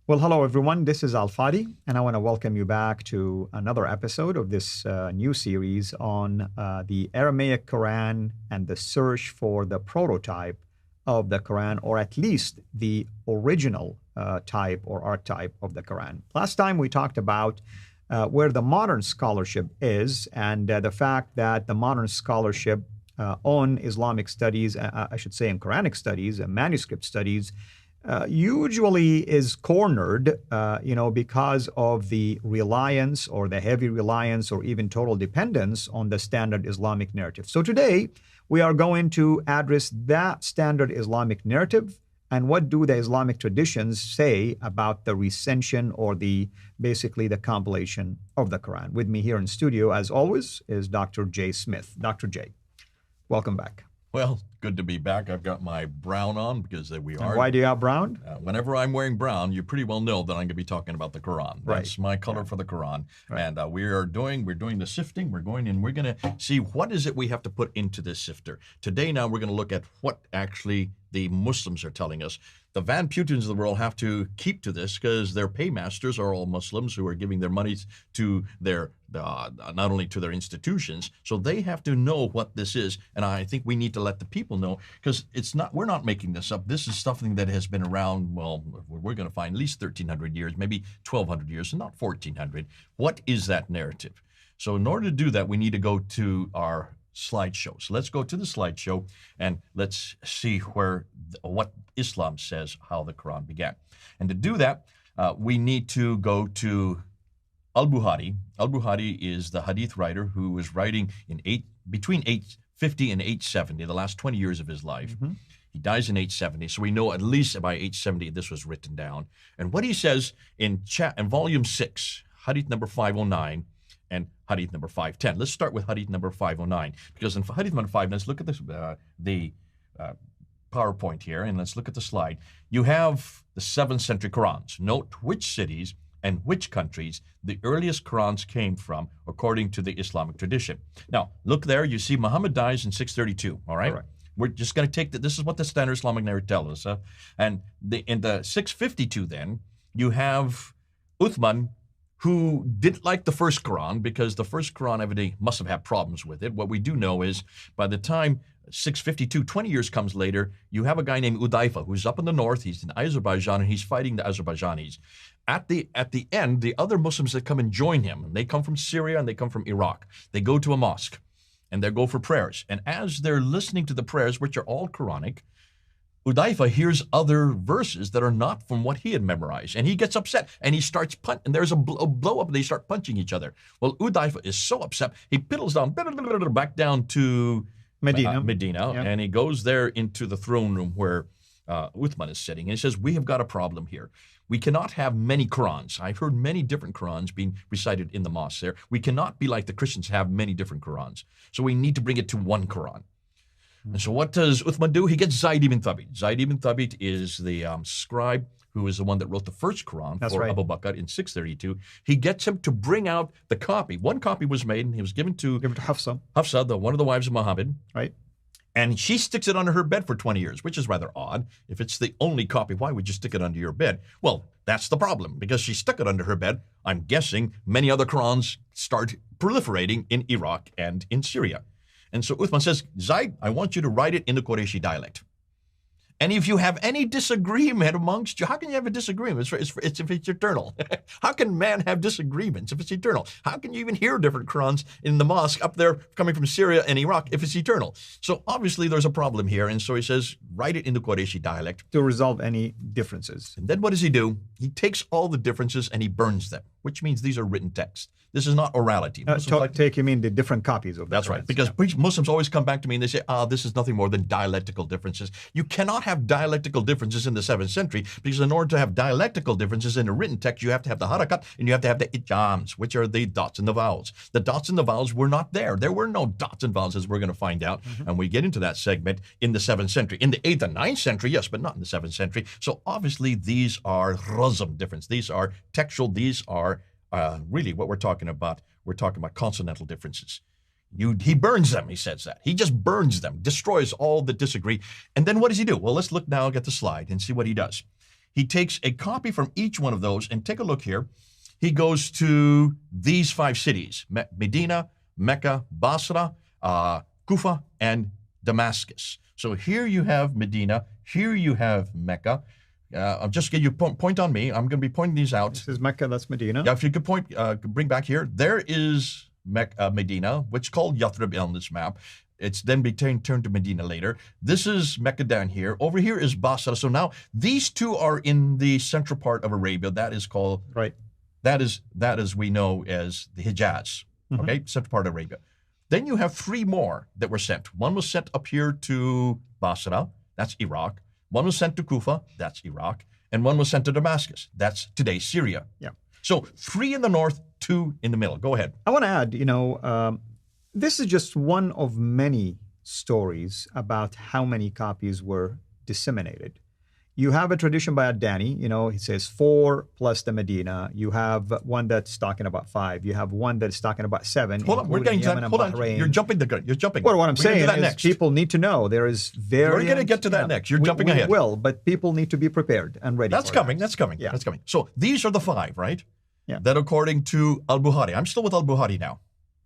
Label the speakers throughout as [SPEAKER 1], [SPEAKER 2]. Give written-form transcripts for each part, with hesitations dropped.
[SPEAKER 1] Well, hello everyone. This is Al Fadi, and I want to welcome you back to another episode of this new series on the Aramaic Quran and the search for the prototype of the Quran, or at least the original type or archetype of the Quran. Last time we talked about where the modern scholarship is, and the fact that the modern scholarship on Islamic studies, I should say in Quranic studies and manuscript studies, usually is cornered, because of the reliance or the heavy reliance or even total dependence on the standard Islamic narrative. So today, we are going to address that standard Islamic narrative and what do the Islamic traditions say about the recension or basically the compilation of the Quran. With me here in studio, as always, is Dr. Jay Smith. Dr. Jay, welcome back.
[SPEAKER 2] Well, good to be back. I've got my brown on because we are.
[SPEAKER 1] And why do you have brown?
[SPEAKER 2] Whenever I'm wearing brown, you pretty well know that I'm going to be talking about the Quran. That's my color for the Quran. Right. And we're doing the sifting. We're going and we're going to see what is it we have to put into this sifter. Today now we're going to look at what actually the Muslims are telling us. The Van Putens of the world have to keep to this because their paymasters are all Muslims who are giving their money to their not only to their institutions, so they have to know what this is. And I think we need to let the people know because we're not making this up. This is something that has been around. Well, we're going to find at least 1,300 years, maybe 1,200 years, and not 1,400. What is that narrative? So in order to do that, we need to go to our slideshow. So let's go to the slideshow and let's see what Islam says how the Quran began. And to do that, we need to go to Al-Bukhari. Al-Bukhari is the hadith writer who was writing between 850 and 870, the last 20 years of his life. Mm-hmm. He dies in 870, so we know at least by 870 this was written down. And what he says in volume 6, hadith number 509, and hadith number 510. Let's start with hadith number 509, because in hadith number 5, let's look at this, the PowerPoint here, and let's look at the slide. You have the 7th century Qurans. Note which cities and which countries the earliest Qurans came from according to the Islamic tradition. Now, look there, you see Muhammad dies in 632, all right? We're just going to take this is what the standard Islamic narrative tells us. And in the 652 then, you have Uthman, who didn't like the first Quran because the first Quran evidently must have had problems with it. What we do know is by the time 652, 20 years comes later, you have a guy named Udaifa who's up in the north. He's in Azerbaijan and he's fighting the Azerbaijanis. At the end, the other Muslims that come and join him, and they come from Syria and they come from Iraq. They go to a mosque and they go for prayers. And as they're listening to the prayers, which are all Quranic, Udaifa hears other verses that are not from what he had memorized, and he gets upset, and he starts punching, and there's a blow up, and they start punching each other. Well, Udaifa is so upset, he piddles down, back down to Medina, and he goes there into the throne room where Uthman is sitting, and he says, we have got a problem here. We cannot have many Qurans. I've heard many different Qurans being recited in the mosque there. We cannot be like the Christians, have many different Qurans. So we need to bring it to one Quran. And so what does Uthman do? He gets Zayd ibn Thabit. Zayd ibn Thabit is the scribe who is the one that wrote the first Quran for Abu Bakr in 632. He gets him to bring out the copy. One copy was made, and he was given to
[SPEAKER 1] Hafsa.
[SPEAKER 2] Hafsa, one of the wives of Muhammad.
[SPEAKER 1] Right.
[SPEAKER 2] And she sticks it under her bed for 20 years, which is rather odd. If it's the only copy, why would you stick it under your bed? Well, that's the problem, because she stuck it under her bed. I'm guessing many other Qurans start proliferating in Iraq and in Syria. And so Uthman says, Zayd, I want you to write it in the Qurayshi dialect. And if you have any disagreement amongst you, how can you have a disagreement? It's if it's eternal. How can man have disagreements if it's eternal? How can you even hear different Qurans in the mosque up there coming from Syria and Iraq if it's eternal? So obviously there's a problem here. And so he says, write it in the Qurayshi dialect.
[SPEAKER 1] To resolve any differences.
[SPEAKER 2] And then what does he do? He takes all the differences and he burns them, which means these are written texts. This is not orality.
[SPEAKER 1] You mean the different copies of
[SPEAKER 2] That's right, because Muslims always come back to me and they say, this is nothing more than dialectical differences. You cannot have dialectical differences in the 7th century, because in order to have dialectical differences in a written text, you have to have the harakat and you have to have the ijams, which are the dots and the vowels. The dots and the vowels were not there. There were no dots and vowels, as we're going to find out. Mm-hmm. And we get into that segment in the 7th century. In the 8th and 9th century, yes, but not in the 7th century. So obviously these are razm difference. These are textual. These are really what we're talking about. We're talking about consonantal differences. He burns them, he says that. He just burns them, destroys all that disagree. And then what does he do? Well, let's look now at the slide and see what he does. he takes a copy from each one of those, and take a look here. He goes to these 5 cities: Medina, Mecca, Basra, Kufa, and Damascus. So here you have Medina, here you have Mecca. I'll just get you point on me. I'm going to be pointing these out.
[SPEAKER 1] This is Mecca, that's Medina.
[SPEAKER 2] Yeah, if you could point, bring back here. There is Medina, which is called Yathrib on this map. It's then turned to Medina later. This is Mecca down here. Over here is Basra. So now these 2 are in the central part of Arabia. That is called,
[SPEAKER 1] right.
[SPEAKER 2] That is we know as the Hijaz, okay, central part of Arabia. Then you have 3 more that were sent. One was sent up here to Basra, that's Iraq. One was sent to Kufa, that's Iraq. And one was sent to Damascus, that's today Syria.
[SPEAKER 1] Yeah.
[SPEAKER 2] So 3 in the north, 2 in the middle. Go ahead.
[SPEAKER 1] I want to add, this is just one of many stories about how many copies were disseminated. You have a tradition by Ad-Dani, he says 4 plus the Medina. You have one that's talking about 5. You have one that's talking about 7.
[SPEAKER 2] Hold on, we're getting to that. Hold on, you're jumping the gun. You're jumping.
[SPEAKER 1] Well, what I'm saying is
[SPEAKER 2] next.
[SPEAKER 1] people need to know there is variant.
[SPEAKER 2] We're going to get to that next. You're jumping ahead.
[SPEAKER 1] We will, but people need to be prepared and ready.
[SPEAKER 2] That's coming. That's coming.
[SPEAKER 1] Yeah.
[SPEAKER 2] That's coming. So these are the 5, right?
[SPEAKER 1] Yeah.
[SPEAKER 2] That according to Al-Bukhari. I'm still with Al-Bukhari now.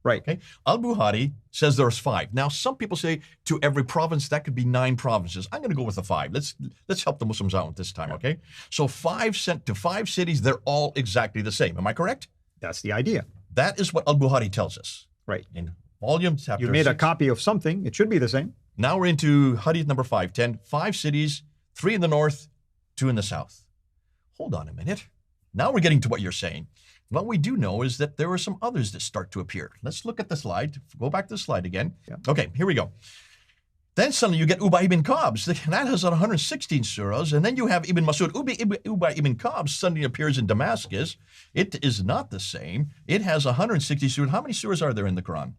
[SPEAKER 1] Right.
[SPEAKER 2] Okay. Al-Bukhari says there's 5. Now, some people say to every province, that could be 9 provinces. I'm going to go with the 5. Let's help the Muslims out this time, okay? So 5 sent to 5 cities, they're all exactly the same. Am I correct?
[SPEAKER 1] That's the idea.
[SPEAKER 2] That is what Al-Bukhari tells us.
[SPEAKER 1] Right.
[SPEAKER 2] In volume chapter
[SPEAKER 1] You made
[SPEAKER 2] 6.
[SPEAKER 1] a copy of something. It should be the same.
[SPEAKER 2] Now we're into Hadith number 510. 5 cities, 3 in the north, 2 in the south. Hold on a minute. Now we're getting to what you're saying. What we do know is that there are some others that start to appear. Let's look at the slide. Go back to the slide again.
[SPEAKER 1] Yeah.
[SPEAKER 2] Okay, here we go. Then suddenly you get Ubay ibn Ka'b. That has 116 surahs. And then you have Ibn Masud. Ubay ibn Ka'b suddenly appears in Damascus. It is not the same. It has 160 surahs. How many surahs are there in the Quran?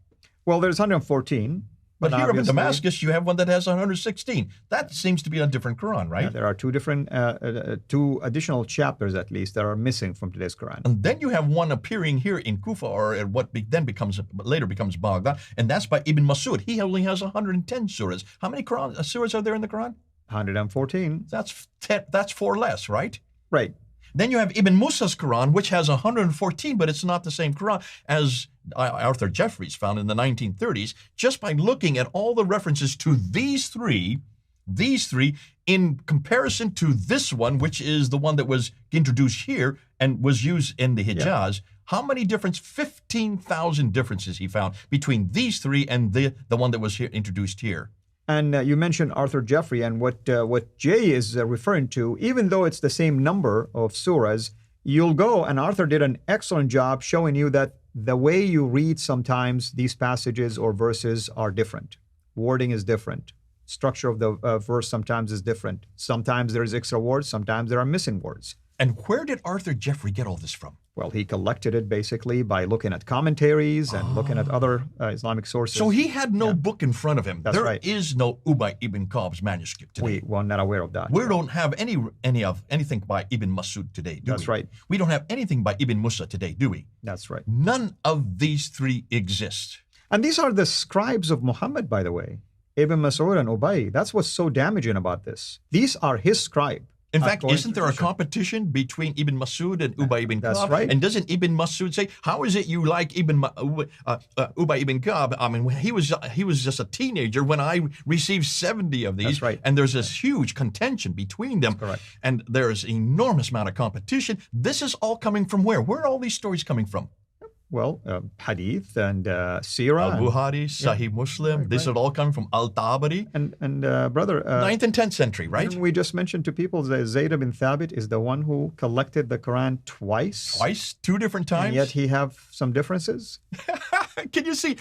[SPEAKER 1] Well, there's 114.
[SPEAKER 2] But here in Damascus, you have one that has 116. That seems to be a different Quran, right?
[SPEAKER 1] Yeah, there are 2 different, 2 additional chapters at least that are missing from today's Quran.
[SPEAKER 2] And then you have one appearing here in Kufa, or what later becomes Baghdad, and that's by Ibn Masud. He only has 110 surahs. How many surahs are there in the Quran?
[SPEAKER 1] 114.
[SPEAKER 2] That's 4 less, right?
[SPEAKER 1] Right.
[SPEAKER 2] Then you have Ibn Musa's Quran, which has 114, but it's not the same Quran as Arthur Jeffries found in the 1930s. Just by looking at all the references to these three in comparison to this one, which is the one that was introduced here and was used in the Hijaz, how many 15,000 differences he found between these 3 and the one that was introduced here.
[SPEAKER 1] And you mentioned Arthur Jeffrey, and what Jay is referring to, even though it's the same number of surahs, you'll go, and Arthur did an excellent job showing you that the way you read sometimes these passages or verses are different. Wording is different. Structure of the verse sometimes is different. Sometimes there's extra words, sometimes there are missing words.
[SPEAKER 2] And where did Arthur Jeffrey get all this from?
[SPEAKER 1] Well, he collected it basically by looking at commentaries and looking at other Islamic sources.
[SPEAKER 2] So he had no book in front of him.
[SPEAKER 1] That's right.
[SPEAKER 2] There is no Ubay ibn Ka'b's manuscript today.
[SPEAKER 1] We're not aware of that.
[SPEAKER 2] We don't have anything by Ibn Masud today, do we?
[SPEAKER 1] That's right.
[SPEAKER 2] We don't have anything by Ibn Musa today, do we?
[SPEAKER 1] That's right.
[SPEAKER 2] None of these 3 exist.
[SPEAKER 1] And these are the scribes of Muhammad, by the way. Ibn Mas'ud and Ubay. That's what's so damaging about this. These are his scribe.
[SPEAKER 2] In fact, isn't there a competition between Ibn Masud and Ubay ibn Ka'b?
[SPEAKER 1] That's right.
[SPEAKER 2] And doesn't Ibn Masud say, how is it you like Ubay ibn Ka'b? I mean, he was just a teenager when I received 70 of these.
[SPEAKER 1] That's right.
[SPEAKER 2] And there's this huge contention between them.
[SPEAKER 1] That's correct.
[SPEAKER 2] And there's an enormous amount of competition. This is all coming from where? Where are all these stories coming from?
[SPEAKER 1] Well, hadith and seerah.
[SPEAKER 2] Al-Bukhari, Sahih Muslim.
[SPEAKER 1] Right,
[SPEAKER 2] This is all coming from Al-Tabari.
[SPEAKER 1] And brother...
[SPEAKER 2] 9th and 10th century, right?
[SPEAKER 1] We just mentioned to people that Zayd bin Thabit is the one who collected the Quran twice.
[SPEAKER 2] Twice? 2 different times?
[SPEAKER 1] And yet he have some differences.
[SPEAKER 2] Can you see?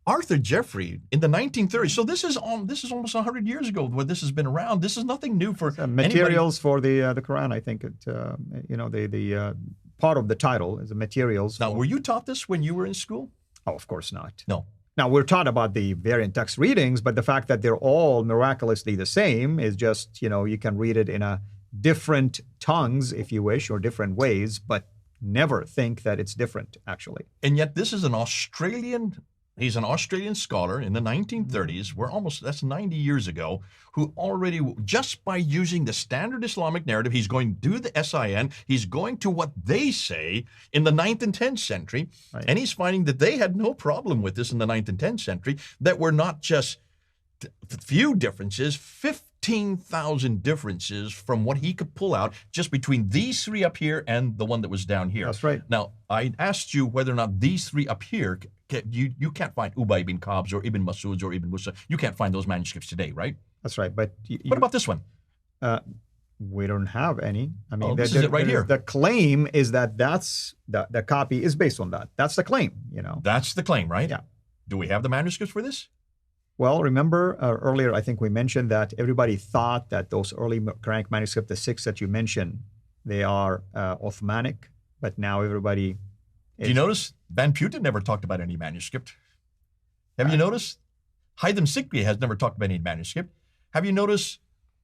[SPEAKER 2] Arthur Jeffrey in the 1930s. So this is almost 100 years ago where this has been around. This is nothing new for
[SPEAKER 1] materials for the Quran. I think it the part of the title is the materials.
[SPEAKER 2] Now, were you taught this when you were in school?
[SPEAKER 1] Oh, of course not.
[SPEAKER 2] No.
[SPEAKER 1] Now, we're taught about the variant text readings, but the fact that they're all miraculously the same is just, you can read it in a different tongues, if you wish, or different ways, but never think that it's different, actually.
[SPEAKER 2] And yet this is an Australian He's an Australian scholar in the 1930s. That's 90 years ago, who already, just by using the standard Islamic narrative, he's going to do the SIN, he's going to what they say in the 9th and 10th century,
[SPEAKER 1] Right.
[SPEAKER 2] and he's finding that they had no problem with this in the 9th and 10th century, that were not just few differences, 15,000 differences from what he could pull out just between these three up here and the one that was down here.
[SPEAKER 1] That's right.
[SPEAKER 2] Now, I asked you whether or not these three up here, you can't find Ubay ibn Ka'b's or Ibn Mas'ud's or Ibn Musa. You can't find those manuscripts today, right?
[SPEAKER 1] That's right. But
[SPEAKER 2] What about this one?
[SPEAKER 1] we don't have any. I mean,
[SPEAKER 2] this is it right here.
[SPEAKER 1] The claim is that the copy is based on that. That's the claim,
[SPEAKER 2] That's the claim, right?
[SPEAKER 1] Yeah.
[SPEAKER 2] Do we have the manuscripts for this?
[SPEAKER 1] Well, remember earlier, I think we mentioned that everybody thought that those early Quranic manuscripts, the 6 that you mentioned, they are Ottomanic, but now everybody...
[SPEAKER 2] Do you notice Van Putten never talked about any manuscript? Have you noticed? Haytham Sikri has never talked about any manuscript. Have you noticed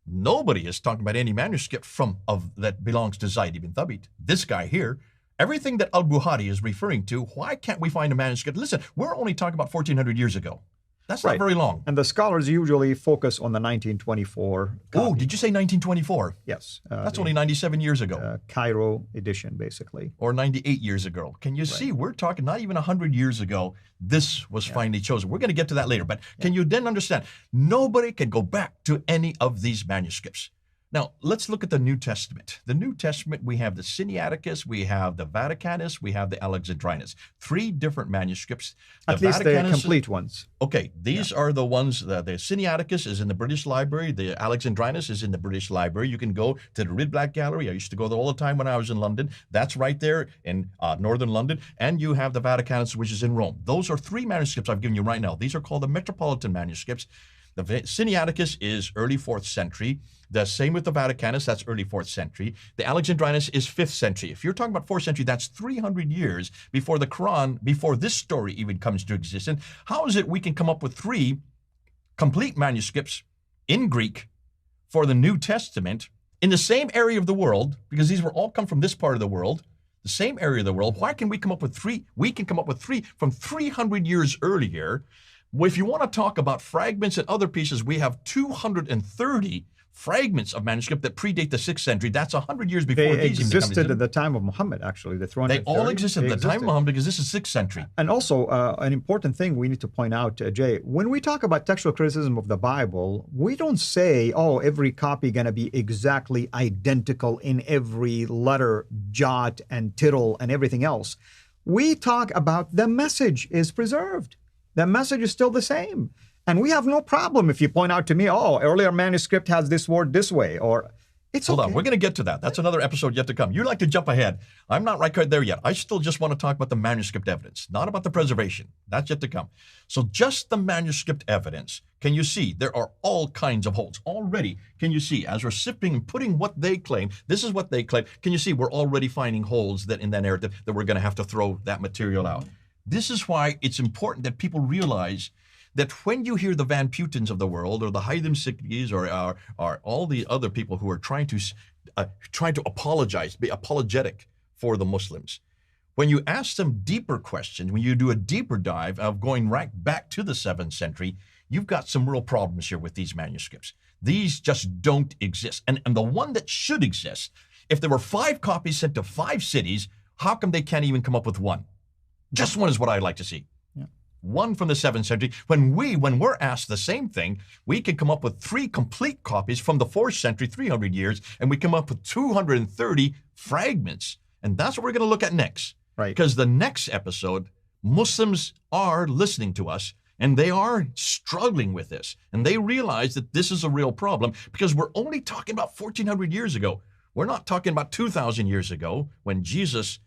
[SPEAKER 2] nobody is talking about any manuscript that belongs to Zayd ibn Thabit? This guy here, everything that al-Bukhari is referring to, why can't we find a manuscript? Listen, we're only talking about 1400 years ago. That's not very long.
[SPEAKER 1] And the scholars usually focus on the 1924 copy.
[SPEAKER 2] Oh, did you say 1924?
[SPEAKER 1] Yes.
[SPEAKER 2] That's only 97 years ago.
[SPEAKER 1] Cairo edition, basically.
[SPEAKER 2] Or 98 years ago. Can you see, we're talking not even 100 years ago, this was finally chosen. We're going to get to that later. But can you then understand, nobody can go back to any of these manuscripts. Now, let's look at the New Testament. The New Testament, we have the Sinaiticus, we have the Vaticanus, we have the Alexandrinus. 3 different manuscripts.
[SPEAKER 1] At least the complete ones.
[SPEAKER 2] Okay, these are the ones, the Sinaiticus is in the British Library, the Alexandrinus is in the British Library. You can go to the Rid-Black Gallery. I used to go there all the time when I was in London. That's right there in northern London. And you have the Vaticanus, which is in Rome. Those are 3 manuscripts I've given you right now. These are called the Metropolitan manuscripts. The Sinaiticus is early 4th century. The same with the Vaticanus, that's early 4th century. The Alexandrinus is 5th century. If you're talking about 4th century, that's 300 years before the Quran, before this story even comes to existence. How is it we can come up with 3 complete manuscripts in Greek for the New Testament in the same area of the world, because these were all come from this part of the world, the same area of the world? Why can we come up with 3? We can come up with 3 from 300 years earlier. If you want to talk about fragments and other pieces, we have 230 fragments of manuscript that predate the 6th century. That's 100 years before
[SPEAKER 1] they existed at the time of Muhammad, actually.
[SPEAKER 2] They all existed at the time of Muhammad, because this is 6th century.
[SPEAKER 1] And also, an important thing we need to point out, Jay, when we talk about textual criticism of the Bible, we don't say, oh, every copy going to be exactly identical in every letter, jot, and tittle, and everything else. We talk about the message is preserved. The message is still the same. And we have no problem if you point out to me, oh, earlier manuscript has this word this way, or it's
[SPEAKER 2] Hold on, we're going to get to that. That's another episode yet to come. You like to jump ahead. I'm not right there yet. I still just want to talk about the manuscript evidence, not about the preservation. That's yet to come. So just the manuscript evidence, can you see there are all kinds of holes already? Can you see, as we're sifting and putting what they claim, this is what they claim, can you see we're already finding holes that in that narrative that we're going to have to throw that material out. This is why it's important that people realize that when you hear the Van Putens of the world, or the Haytham Sikris, or all the other people who are trying to apologize, be apologetic for the Muslims, when you ask them deeper questions, when you do a deeper dive of going right back to the 7th century, you've got some real problems here with these manuscripts. These just don't exist. And the one that should exist, if there were 5 copies sent to 5 cities, how come they can't even come up with one? Just one is what I'd like to see.
[SPEAKER 1] Yeah.
[SPEAKER 2] One from the 7th century. When we're asked the same thing, we can come up with 3 complete copies from the 4th century, 300 years, and we come up with 230 fragments. And that's what we're going to look at next.
[SPEAKER 1] Right.
[SPEAKER 2] Because the next episode, Muslims are listening to us, and they are struggling with this. And they realize that this is a real problem, because we're only talking about 1,400 years ago. We're not talking about 2,000 years ago when Jesus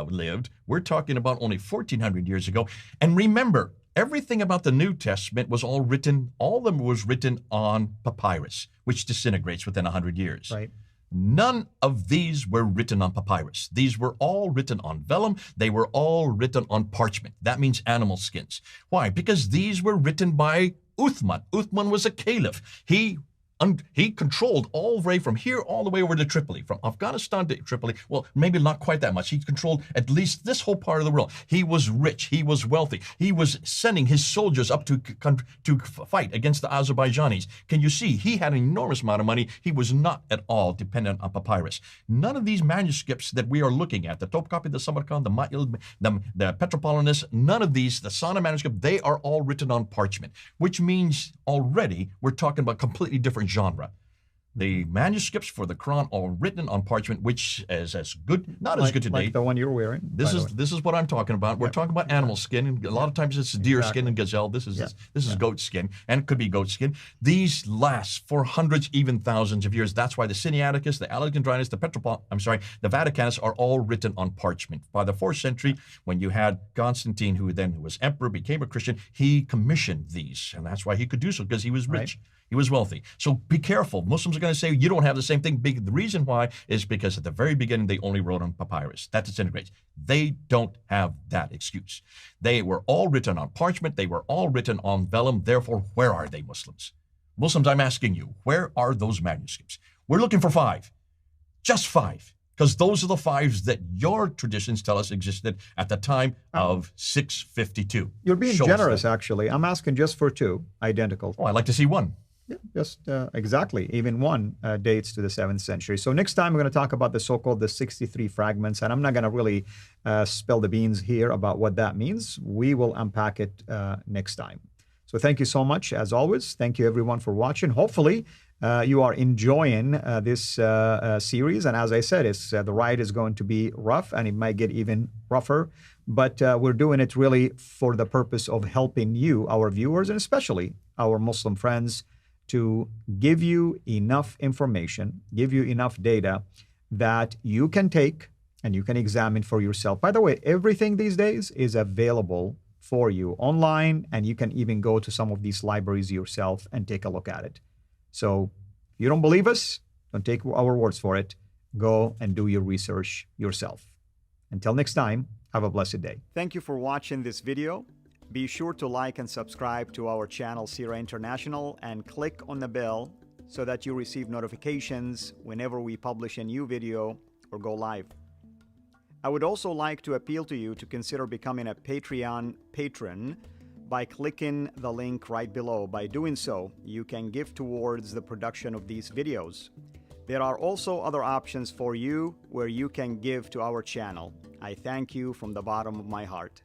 [SPEAKER 2] lived. We're talking about only 1,400 years ago. And remember, everything about the New Testament was all of them was written on papyrus, which disintegrates within 100 years.
[SPEAKER 1] Right.
[SPEAKER 2] None of these were written on papyrus. These were all written on vellum. They were all written on parchment. That means animal skins. Why? Because these were written by Uthman. Uthman was a caliph. He he controlled all the way from here all the way over to Tripoli, from Afghanistan to Tripoli. Well, maybe not quite that much. He controlled at least this whole part of the world. He was rich. He was wealthy. He was sending his soldiers up to fight against the Azerbaijanis. Can you see? He had an enormous amount of money. He was not at all dependent on papyrus. None of these manuscripts that we are looking at, the Topkapi, the Samarkand, the Ma'il, the Petropolitanus, none of these, the Sana manuscript, they are all written on parchment, which means already we're talking about completely different genre. The manuscripts for the Quran are written on parchment, which is as good, not as good today.
[SPEAKER 1] Like the one you're wearing.
[SPEAKER 2] This is what I'm talking about. We're talking about animal skin, and a lot of times it's deer skin and gazelle. This is goat skin, and it could be goat skin. These last for hundreds, even thousands of years. That's why the Sinaiticus, the Alexandrinus, the the Vaticanus are all written on parchment. By the 4th century, when you had Constantine, who was emperor, became a Christian, he commissioned these, and that's why he could do so, because he was rich. Right. He was wealthy. So be careful. Muslims are going to say you don't have the same thing. The reason why is because at the very beginning, they only wrote on papyrus. That disintegrates. They don't have that excuse. They were all written on parchment. They were all written on vellum. Therefore, where are they, Muslims? Muslims, I'm asking you, where are those manuscripts? We're looking for 5. Just 5. Because those are the 5s that your traditions tell us existed at the time of 652.
[SPEAKER 1] You're being generous, actually. I'm asking just for 2 identical.
[SPEAKER 2] Oh, I'd like to see 1.
[SPEAKER 1] Yeah, just exactly. Even 1 dates to the 7th century. So next time we're going to talk about the so-called the 63 fragments, and I'm not going to really spill the beans here about what that means. We will unpack it next time. So thank you so much, as always. Thank you, everyone, for watching. Hopefully, you are enjoying this series. And as I said, the ride is going to be rough, and it might get even rougher. But we're doing it really for the purpose of helping you, our viewers, and especially our Muslim friends, to give you enough information, give you enough data that you can take and you can examine for yourself. By the way, everything these days is available for you online, and you can even go to some of these libraries yourself and take a look at it. So if you don't believe us, don't take our words for it. Go and do your research yourself. Until next time, have a blessed day. Thank you for watching this video. Be sure to like and subscribe to our channel, Sira International, and click on the bell so that you receive notifications whenever we publish a new video or go live. I would also like to appeal to you to consider becoming a Patreon patron by clicking the link right below. By doing so, you can give towards the production of these videos. There are also other options for you where you can give to our channel. I thank you from the bottom of my heart.